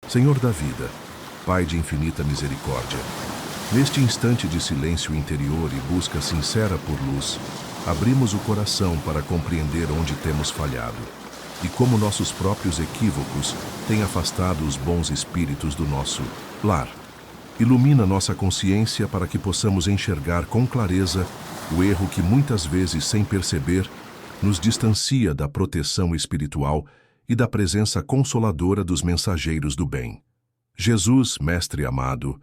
Senhor da vida, Pai de infinita misericórdia, neste instante de silêncio interior e busca sincera por luz, abrimos o coração para compreender onde temos falhado e como nossos próprios equívocos têm afastado os bons espíritos do nosso lar. Ilumina nossa consciência para que possamos enxergar com clareza o erro que muitas vezes, sem perceber, nos distancia da proteção espiritual e da presença consoladora dos mensageiros do bem. Jesus, Mestre amado,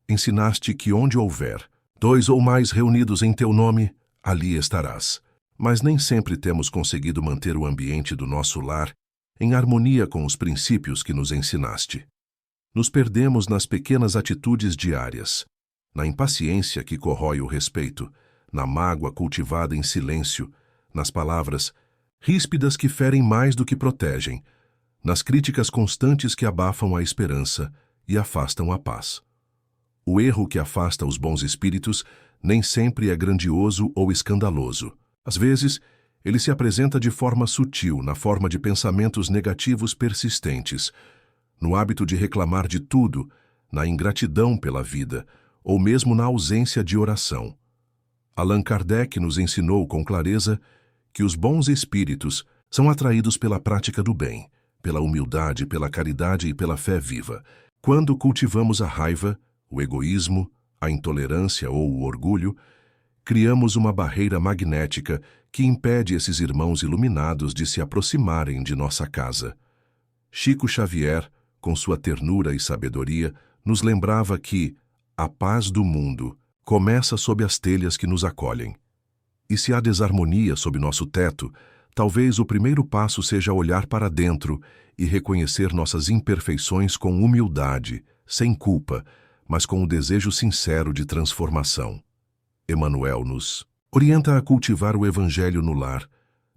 ensinaste que onde houver 2 ou mais reunidos em teu nome, ali estarás. Mas nem sempre temos conseguido manter o ambiente do nosso lar em harmonia com os princípios que nos ensinaste. Nos perdemos nas pequenas atitudes diárias, na impaciência que corrói o respeito, na mágoa cultivada em silêncio, nas palavras ríspidas que ferem mais do que protegem, nas críticas constantes que abafam a esperança e afastam a paz. O erro que afasta os bons espíritos nem sempre é grandioso ou escandaloso. Às vezes, ele se apresenta de forma sutil, na forma de pensamentos negativos persistentes, no hábito de reclamar de tudo, na ingratidão pela vida, ou mesmo na ausência de oração. Allan Kardec nos ensinou com clareza que os bons espíritos são atraídos pela prática do bem, pela humildade, pela caridade e pela fé viva. Quando cultivamos a raiva, o egoísmo, a intolerância ou o orgulho, criamos uma barreira magnética que impede esses irmãos iluminados de se aproximarem de nossa casa. Chico Xavier, com sua ternura e sabedoria, nos lembrava que a paz do mundo começa sob as telhas que nos acolhem. E se há desarmonia sob nosso teto, talvez o primeiro passo seja olhar para dentro e reconhecer nossas imperfeições com humildade, sem culpa, mas com o desejo sincero de transformação. Emmanuel nos orienta a cultivar o Evangelho no lar,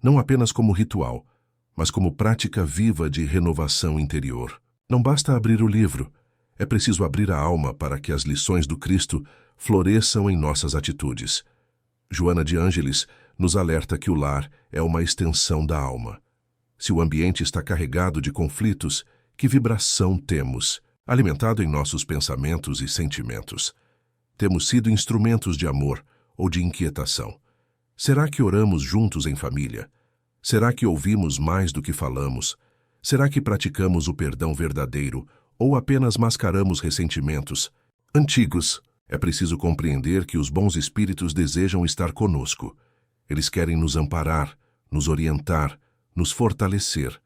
não apenas como ritual, mas como prática viva de renovação interior. Não basta abrir o livro, é preciso abrir a alma para que as lições do Cristo floresçam em nossas atitudes. Joana de Ângeles nos alerta que o lar é uma extensão da alma. Se o ambiente está carregado de conflitos, que vibração temos, alimentado em nossos pensamentos e sentimentos? Temos sido instrumentos de amor ou de inquietação? Será que oramos juntos em família? Será que ouvimos mais do que falamos? Será que praticamos o perdão verdadeiro ou apenas mascaramos ressentimentos antigos? É preciso compreender que os bons espíritos desejam estar conosco. Eles querem nos amparar, nos orientar, nos fortalecer.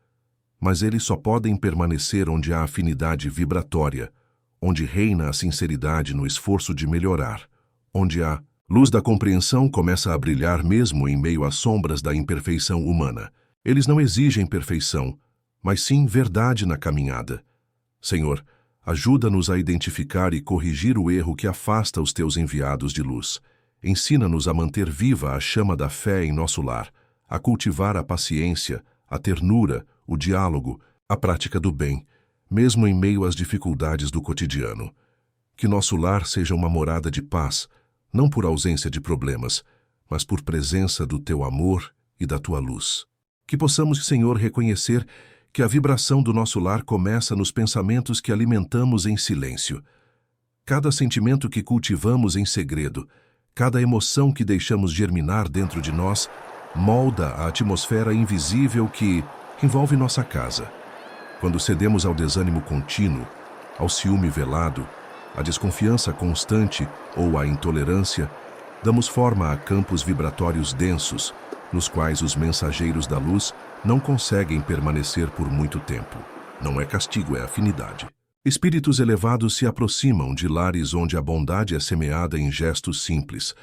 Mas eles só podem permanecer onde há afinidade vibratória, onde reina a sinceridade no esforço de melhorar, onde a luz da compreensão começa a brilhar mesmo em meio às sombras da imperfeição humana. Eles não exigem perfeição, mas sim verdade na caminhada. Senhor, ajuda-nos a identificar e corrigir o erro que afasta os teus enviados de luz. Ensina-nos a manter viva a chama da fé em nosso lar, a cultivar a paciência, a ternura, o diálogo, a prática do bem, mesmo em meio às dificuldades do cotidiano. Que nosso lar seja uma morada de paz, não por ausência de problemas, mas por presença do teu amor e da tua luz. Que possamos, Senhor, reconhecer que a vibração do nosso lar começa nos pensamentos que alimentamos em silêncio. Cada sentimento que cultivamos em segredo, cada emoção que deixamos germinar dentro de nós, molda a atmosfera invisível que envolve nossa casa. Quando cedemos ao desânimo contínuo, ao ciúme velado, à desconfiança constante ou à intolerância, damos forma a campos vibratórios densos, nos quais os mensageiros da luz não conseguem permanecer por muito tempo. Não é castigo, é afinidade. Espíritos elevados se aproximam de lares onde a bondade é semeada em gestos simples,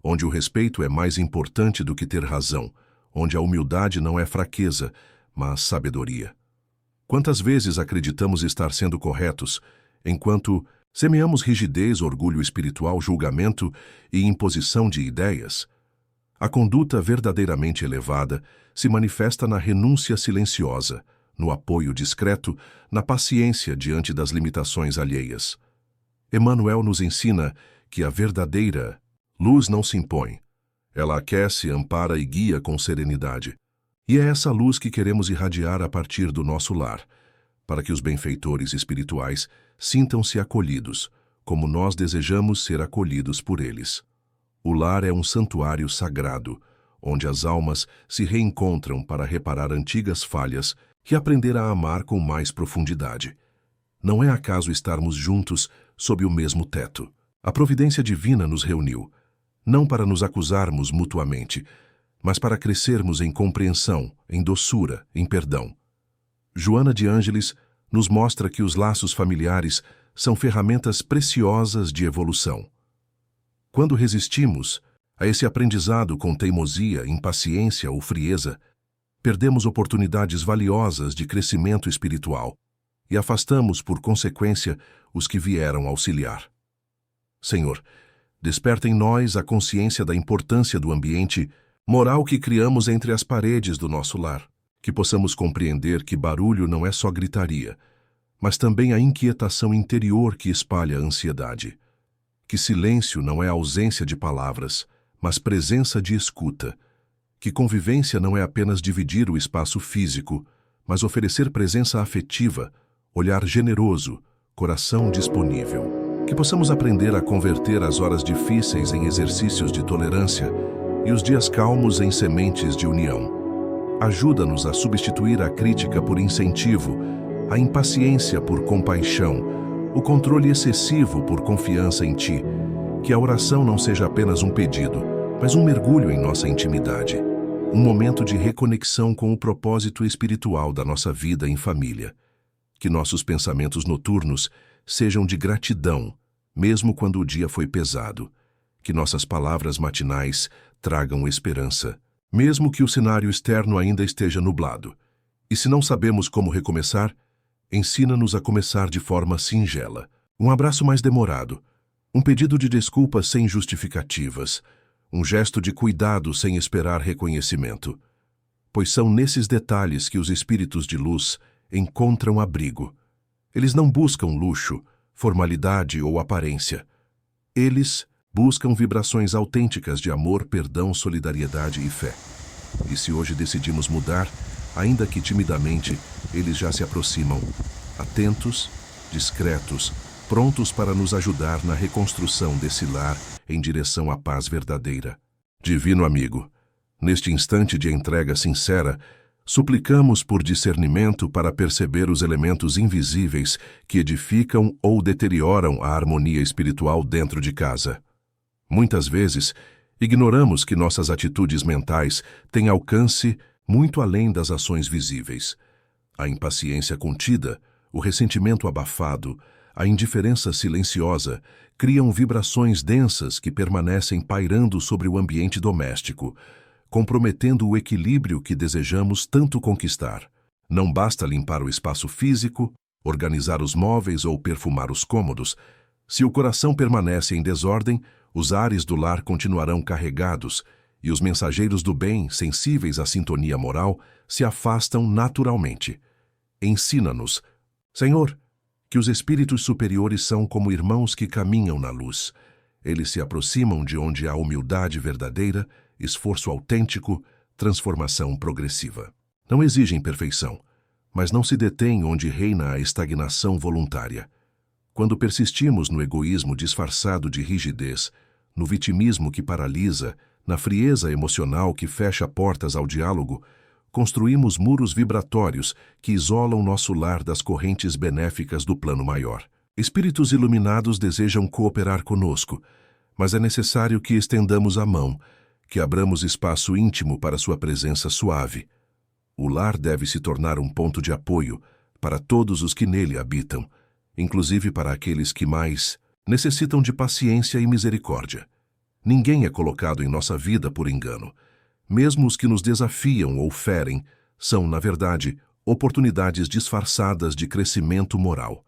onde o respeito é mais importante do que ter razão, onde a humildade não é fraqueza, mas sabedoria. Quantas vezes acreditamos estar sendo corretos, enquanto semeamos rigidez, orgulho espiritual, julgamento e imposição de ideias? A conduta verdadeiramente elevada se manifesta na renúncia silenciosa, no apoio discreto, na paciência diante das limitações alheias. Emmanuel nos ensina que a verdadeira luz não se impõe. Ela aquece, ampara e guia com serenidade. E é essa luz que queremos irradiar a partir do nosso lar, para que os benfeitores espirituais sintam-se acolhidos, como nós desejamos ser acolhidos por eles. O lar é um santuário sagrado, onde as almas se reencontram para reparar antigas falhas e aprender a amar com mais profundidade. Não é acaso estarmos juntos sob o mesmo teto. A providência divina nos reuniu, não para nos acusarmos mutuamente, mas para crescermos em compreensão, em doçura, em perdão. Joana de Ângeles nos mostra que os laços familiares são ferramentas preciosas de evolução. Quando resistimos a esse aprendizado com teimosia, impaciência ou frieza, perdemos oportunidades valiosas de crescimento espiritual e afastamos, por consequência, os que vieram auxiliar. Senhor, desperta em nós a consciência da importância do ambiente moral que criamos entre as paredes do nosso lar, que possamos compreender que barulho não é só gritaria, mas também a inquietação interior que espalha a ansiedade, que silêncio não é ausência de palavras, mas presença de escuta, que convivência não é apenas dividir o espaço físico, mas oferecer presença afetiva, olhar generoso, coração disponível. Que possamos aprender a converter as horas difíceis em exercícios de tolerância e os dias calmos em sementes de união. Ajuda-nos a substituir a crítica por incentivo, a impaciência por compaixão, o controle excessivo por confiança em Ti. Que a oração não seja apenas um pedido, mas um mergulho em nossa intimidade, um momento de reconexão com o propósito espiritual da nossa vida em família. Que nossos pensamentos noturnos sejam de gratidão, mesmo quando o dia foi pesado. Que nossas palavras matinais tragam esperança, mesmo que o cenário externo ainda esteja nublado. E se não sabemos como recomeçar, ensina-nos a começar de forma singela. Um abraço mais demorado, um pedido de desculpas sem justificativas, um gesto de cuidado sem esperar reconhecimento. Pois são nesses detalhes que os espíritos de luz encontram abrigo. Eles não buscam luxo, formalidade ou aparência. Eles buscam vibrações autênticas de amor, perdão, solidariedade e fé. E se hoje decidimos mudar, ainda que timidamente, eles já se aproximam, atentos, discretos, prontos para nos ajudar na reconstrução desse lar em direção à paz verdadeira. Divino amigo, neste instante de entrega sincera, suplicamos por discernimento para perceber os elementos invisíveis que edificam ou deterioram a harmonia espiritual dentro de casa. Muitas vezes, ignoramos que nossas atitudes mentais têm alcance muito além das ações visíveis. A impaciência contida, o ressentimento abafado, a indiferença silenciosa criam vibrações densas que permanecem pairando sobre o ambiente doméstico, comprometendo o equilíbrio que desejamos tanto conquistar. Não basta limpar o espaço físico, organizar os móveis ou perfumar os cômodos. Se o coração permanece em desordem, os ares do lar continuarão carregados e os mensageiros do bem, sensíveis à sintonia moral, se afastam naturalmente. Ensina-nos, Senhor, que os espíritos superiores são como irmãos que caminham na luz. Eles se aproximam de onde há humildade verdadeira, esforço autêntico, transformação progressiva. Não exigem perfeição, mas não se detêm onde reina a estagnação voluntária. Quando persistimos no egoísmo disfarçado de rigidez, no vitimismo que paralisa, na frieza emocional que fecha portas ao diálogo, construímos muros vibratórios que isolam nosso lar das correntes benéficas do plano maior. Espíritos iluminados desejam cooperar conosco, mas é necessário que estendamos a mão, que abramos espaço íntimo para sua presença suave. O lar deve se tornar um ponto de apoio para todos os que nele habitam, inclusive para aqueles que mais necessitam de paciência e misericórdia. Ninguém é colocado em nossa vida por engano. Mesmo os que nos desafiam ou ferem são, na verdade, oportunidades disfarçadas de crescimento moral.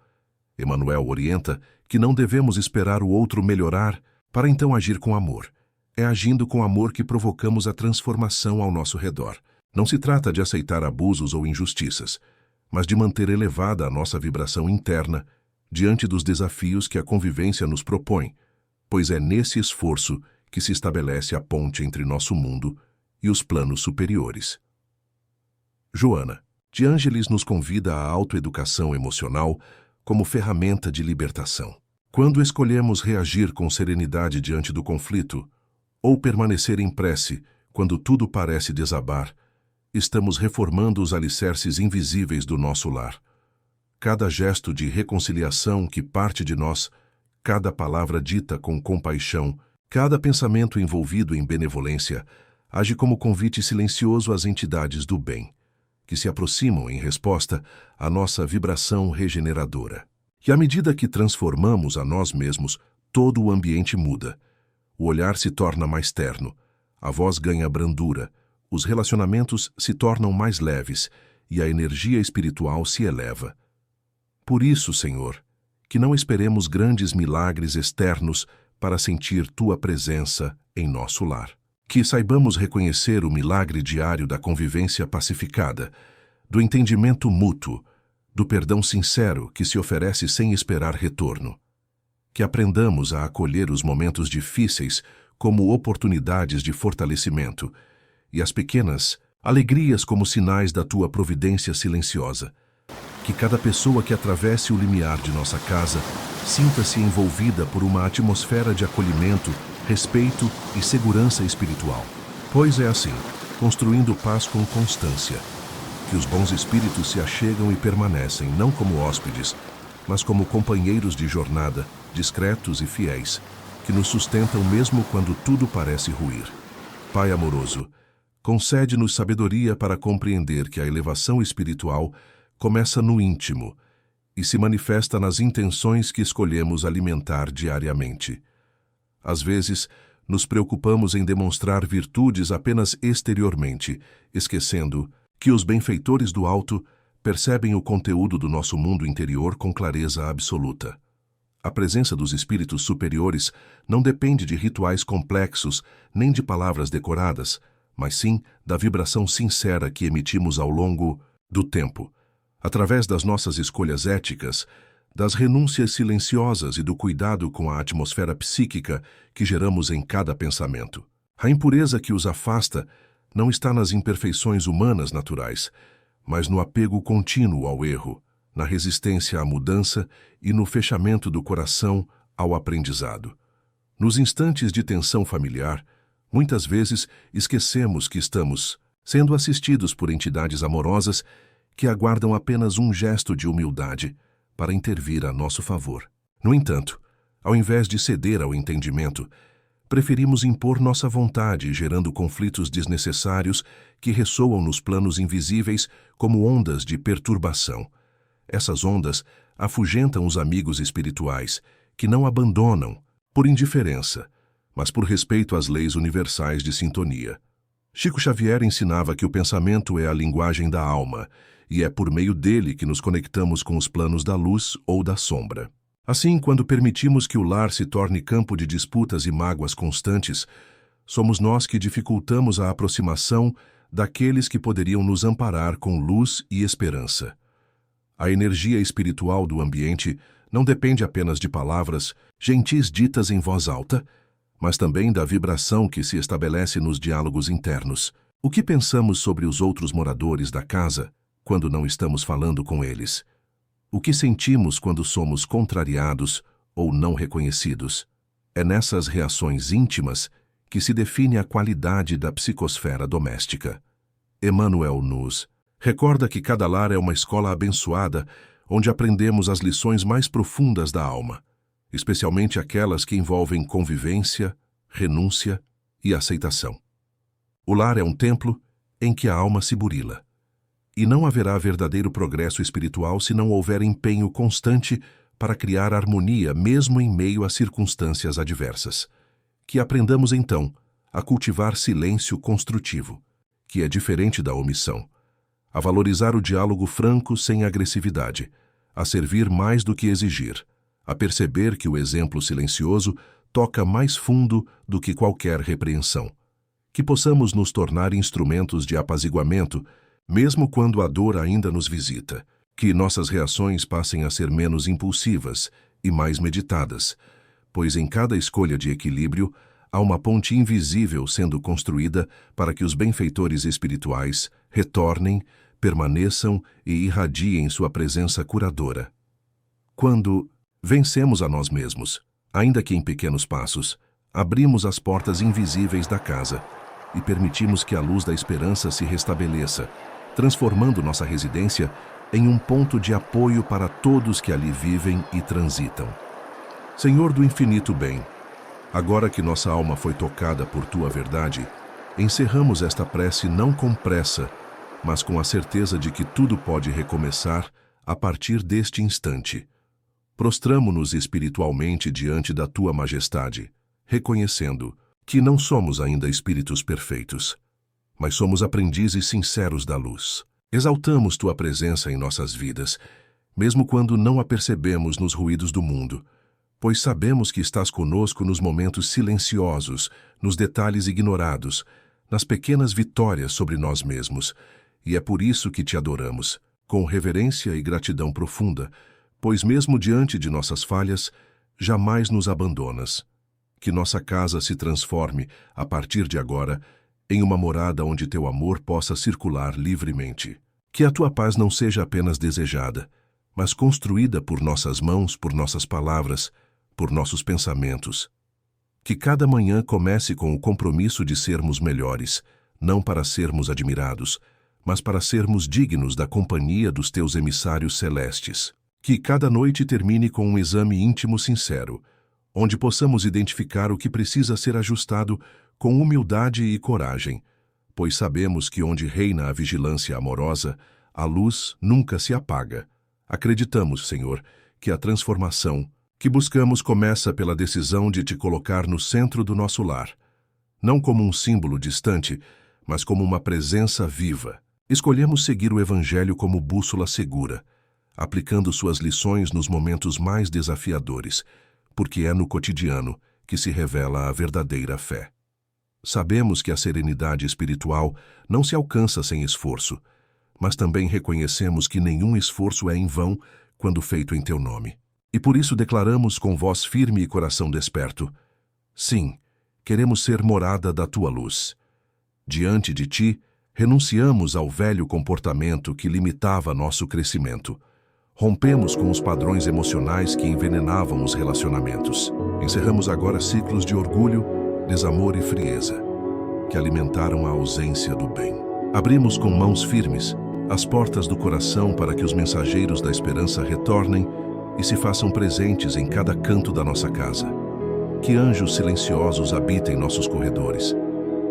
Emmanuel orienta que não devemos esperar o outro melhorar para então agir com amor. É agindo com amor que provocamos a transformação ao nosso redor. Não se trata de aceitar abusos ou injustiças, mas de manter elevada a nossa vibração interna diante dos desafios que a convivência nos propõe, pois é nesse esforço que se estabelece a ponte entre nosso mundo e os planos superiores. Joana. De Ângelis nos convida à autoeducação emocional como ferramenta de libertação. Quando escolhemos reagir com serenidade diante do conflito, ou permanecer em prece quando tudo parece desabar, estamos reformando os alicerces invisíveis do nosso lar. Cada gesto de reconciliação que parte de nós, cada palavra dita com compaixão, cada pensamento envolvido em benevolência, age como convite silencioso às entidades do bem, que se aproximam em resposta à nossa vibração regeneradora. E à medida que transformamos a nós mesmos, todo o ambiente muda. O olhar se torna mais terno, a voz ganha brandura, os relacionamentos se tornam mais leves e a energia espiritual se eleva. Por isso, Senhor, que não esperemos grandes milagres externos para sentir Tua presença em nosso lar. Que saibamos reconhecer o milagre diário da convivência pacificada, do entendimento mútuo, do perdão sincero que se oferece sem esperar retorno. Que aprendamos a acolher os momentos difíceis como oportunidades de fortalecimento e as pequenas alegrias como sinais da Tua providência silenciosa. Que cada pessoa que atravesse o limiar de nossa casa sinta-se envolvida por uma atmosfera de acolhimento, respeito e segurança espiritual. Pois é assim, construindo paz com constância, que os bons espíritos se achegam e permanecem não como hóspedes, mas como companheiros de jornada, discretos e fiéis, que nos sustentam mesmo quando tudo parece ruir. Pai amoroso, concede-nos sabedoria para compreender que a elevação espiritual começa no íntimo e se manifesta nas intenções que escolhemos alimentar diariamente. Às vezes, nos preocupamos em demonstrar virtudes apenas exteriormente, esquecendo que os benfeitores do alto percebem o conteúdo do nosso mundo interior com clareza absoluta. A presença dos espíritos superiores não depende de rituais complexos nem de palavras decoradas, mas sim da vibração sincera que emitimos ao longo do tempo, através das nossas escolhas éticas, das renúncias silenciosas e do cuidado com a atmosfera psíquica que geramos em cada pensamento. A impureza que os afasta não está nas imperfeições humanas naturais, mas no apego contínuo ao erro, na resistência à mudança e no fechamento do coração ao aprendizado. Nos instantes de tensão familiar, muitas vezes esquecemos que estamos sendo assistidos por entidades amorosas que aguardam apenas um gesto de humildade para intervir a nosso favor. No entanto, ao invés de ceder ao entendimento, preferimos impor nossa vontade, gerando conflitos desnecessários que ressoam nos planos invisíveis como ondas de perturbação. Essas ondas afugentam os amigos espirituais, que não abandonam por indiferença, mas por respeito às leis universais de sintonia. Chico Xavier ensinava que o pensamento é a linguagem da alma, e é por meio dele que nos conectamos com os planos da luz ou da sombra. Assim, quando permitimos que o lar se torne campo de disputas e mágoas constantes, somos nós que dificultamos a aproximação daqueles que poderiam nos amparar com luz e esperança. A energia espiritual do ambiente não depende apenas de palavras gentis ditas em voz alta, mas também da vibração que se estabelece nos diálogos internos. O que pensamos sobre os outros moradores da casa quando não estamos falando com eles? O que sentimos quando somos contrariados ou não reconhecidos? É nessas reações íntimas que se define a qualidade da psicosfera doméstica. Emmanuel nos recorda que cada lar é uma escola abençoada onde aprendemos as lições mais profundas da alma, especialmente aquelas que envolvem convivência, renúncia e aceitação. O lar é um templo em que a alma se burila. E não haverá verdadeiro progresso espiritual se não houver empenho constante para criar harmonia mesmo em meio a circunstâncias adversas. Que aprendamos, então, a cultivar silêncio construtivo, que é diferente da omissão, a valorizar o diálogo franco sem agressividade, a servir mais do que exigir, a perceber que o exemplo silencioso toca mais fundo do que qualquer repreensão. Que possamos nos tornar instrumentos de apaziguamento, mesmo quando a dor ainda nos visita, que nossas reações passem a ser menos impulsivas e mais meditadas, pois em cada escolha de equilíbrio há uma ponte invisível sendo construída para que os benfeitores espirituais retornem, permaneçam e irradiem sua presença curadora. Quando vencemos a nós mesmos, ainda que em pequenos passos, abrimos as portas invisíveis da casa e permitimos que a luz da esperança se restabeleça, transformando nossa residência em um ponto de apoio para todos que ali vivem e transitam. Senhor do infinito bem, agora que nossa alma foi tocada por Tua verdade, encerramos esta prece não com pressa, mas com a certeza de que tudo pode recomeçar a partir deste instante. Prostramo-nos espiritualmente diante da Tua majestade, reconhecendo que não somos ainda espíritos perfeitos, mas somos aprendizes sinceros da luz. Exaltamos Tua presença em nossas vidas, mesmo quando não a percebemos nos ruídos do mundo, pois sabemos que estás conosco nos momentos silenciosos, nos detalhes ignorados, nas pequenas vitórias sobre nós mesmos, e é por isso que Te adoramos, com reverência e gratidão profunda, pois mesmo diante de nossas falhas, jamais nos abandonas. Que nossa casa se transforme, a partir de agora, em uma morada onde Teu amor possa circular livremente. Que a Tua paz não seja apenas desejada, mas construída por nossas mãos, por nossas palavras, por nossos pensamentos. Que cada manhã comece com o compromisso de sermos melhores, não para sermos admirados, mas para sermos dignos da companhia dos Teus emissários celestes. Que cada noite termine com um exame íntimo sincero, onde possamos identificar o que precisa ser ajustado com humildade e coragem, pois sabemos que onde reina a vigilância amorosa, a luz nunca se apaga. Acreditamos, Senhor, que a transformação que buscamos começa pela decisão de Te colocar no centro do nosso lar, não como um símbolo distante, mas como uma presença viva. Escolhemos seguir o Evangelho como bússola segura, aplicando suas lições nos momentos mais desafiadores, porque é no cotidiano que se revela a verdadeira fé. Sabemos que a serenidade espiritual não se alcança sem esforço, mas também reconhecemos que nenhum esforço é em vão quando feito em Teu nome. E por isso declaramos com voz firme e coração desperto: sim, queremos ser morada da Tua luz. Diante de Ti, renunciamos ao velho comportamento que limitava nosso crescimento. Rompemos com os padrões emocionais que envenenavam os relacionamentos. Encerramos agora ciclos de orgulho, desamor e frieza, que alimentaram a ausência do bem. Abrimos com mãos firmes as portas do coração para que os mensageiros da esperança retornem e se façam presentes em cada canto da nossa casa. Que anjos silenciosos habitem nossos corredores,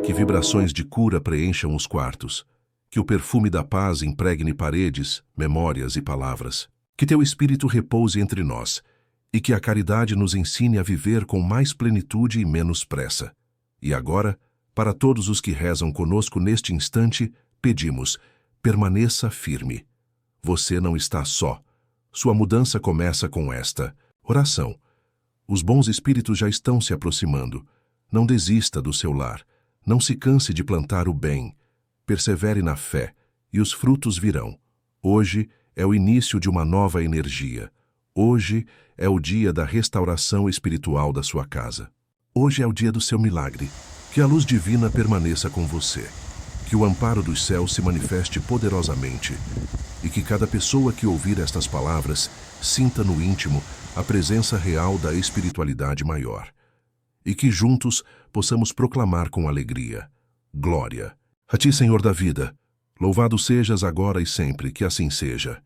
que vibrações de cura preencham os quartos, que o perfume da paz impregne paredes, memórias e palavras. Que Teu Espírito repouse entre nós e que a caridade nos ensine a viver com mais plenitude e menos pressa. E agora, para todos os que rezam conosco neste instante, pedimos: permaneça firme. Você não está só. Sua mudança começa com esta oração. Os bons espíritos já estão se aproximando. Não desista do seu lar. Não se canse de plantar o bem. Persevere na fé, e os frutos virão. Hoje é o início de uma nova energia. Hoje é o dia da restauração espiritual da sua casa. Hoje é o dia do seu milagre. Que a luz divina permaneça com você. Que o amparo dos céus se manifeste poderosamente. E que cada pessoa que ouvir estas palavras sinta no íntimo a presença real da espiritualidade maior. E que juntos possamos proclamar com alegria: glória a Ti, Senhor da vida. Louvado sejas agora e sempre, que assim seja.